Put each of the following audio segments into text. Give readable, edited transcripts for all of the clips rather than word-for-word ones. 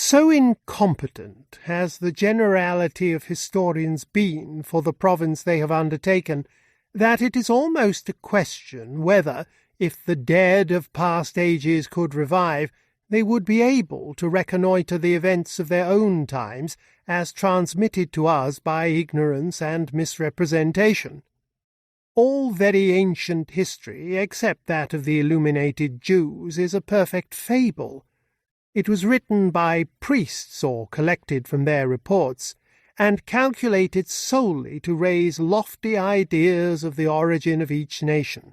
So incompetent has the generality of historians been for the province they have undertaken, that it is almost a question whether, if the dead of past ages could revive, they would be able to reconnoitre the events of their own times as transmitted to us by ignorance and misrepresentation. All very ancient history, except that of the illuminated Jews, is a perfect fable. It was written by priests or collected from their reports, and calculated solely to raise lofty ideas of the origin of each nation.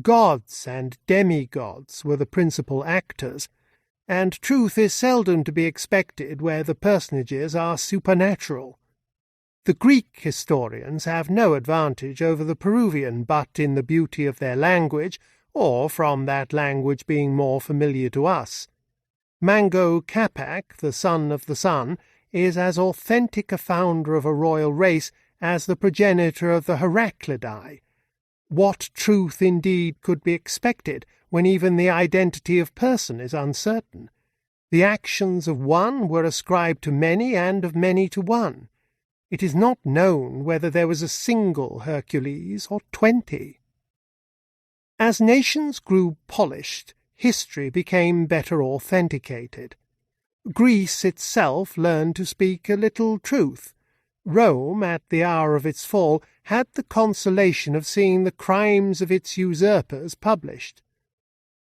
Gods and demigods were the principal actors, and truth is seldom to be expected where the personages are supernatural. The Greek historians have no advantage over the Peruvian but in the beauty of their language, or from that language being more familiar to us. Mango Capac, the son of the sun, is as authentic a founder of a royal race as the progenitor of the Heraclidae. What truth indeed could be expected when even the identity of person is uncertain? The actions of one were ascribed to many, and of many to one. It is not known whether there was a single Hercules or 20. As nations grew polished, history became better authenticated. Greece itself learned to speak a little truth. Rome, at the hour of its fall, had the consolation of seeing the crimes of its usurpers published.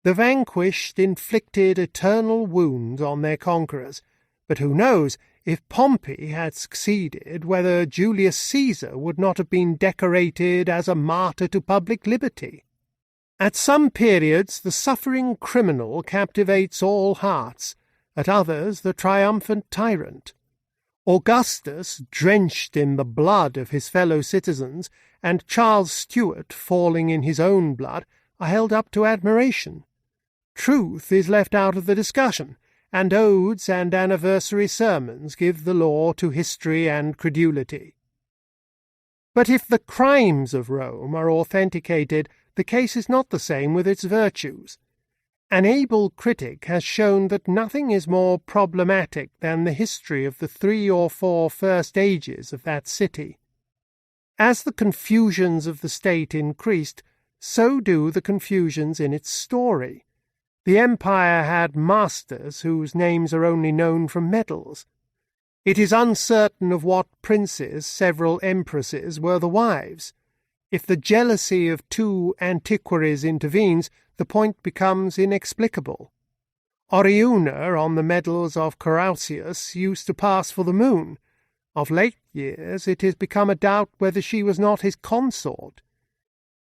The vanquished inflicted eternal wounds on their conquerors, but who knows, if Pompey had succeeded, whether Julius Caesar would not have been decorated as a martyr to public liberty? At some periods the suffering criminal captivates all hearts, at others the triumphant tyrant. Augustus, drenched in the blood of his fellow citizens, and Charles Stuart, falling in his own blood, are held up to admiration. Truth is left out of the discussion, and odes and anniversary sermons give the law to history and credulity. But if the crimes of Rome are authenticated, the case is not the same with its virtues. An able critic has shown that nothing is more problematic than the history of the 3 or 4 first ages of that city. As the confusions of the state increased, so do the confusions in its story. The empire had masters whose names are only known from medals. It is uncertain of what princes several empresses were the wives. If the jealousy of 2 antiquaries intervenes, the point becomes inexplicable. Oriuna on the medals of Carausius used to pass for the moon. Of late years it has become a doubt whether she was not his consort.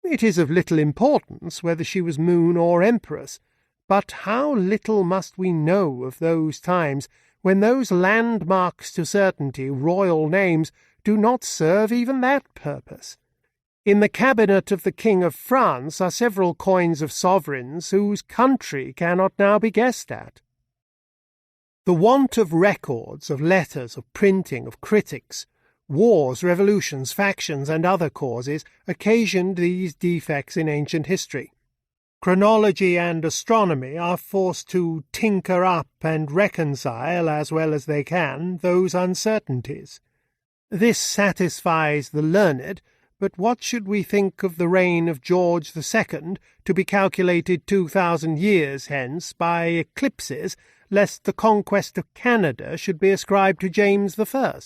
It is of little importance whether she was moon or empress, but how little must we know of those times when those landmarks to certainty, royal names, do not serve even that purpose. In the cabinet of the King of France are several coins of sovereigns whose country cannot now be guessed at. The want of records, of letters, of printing, of critics, wars, revolutions, factions, and other causes occasioned these defects in ancient history. Chronology and astronomy are forced to tinker up and reconcile, as well as they can, those uncertainties. This satisfies the learned, but what should we think of the reign of George II, to be calculated 2,000 years hence by eclipses, lest the conquest of Canada should be ascribed to James I?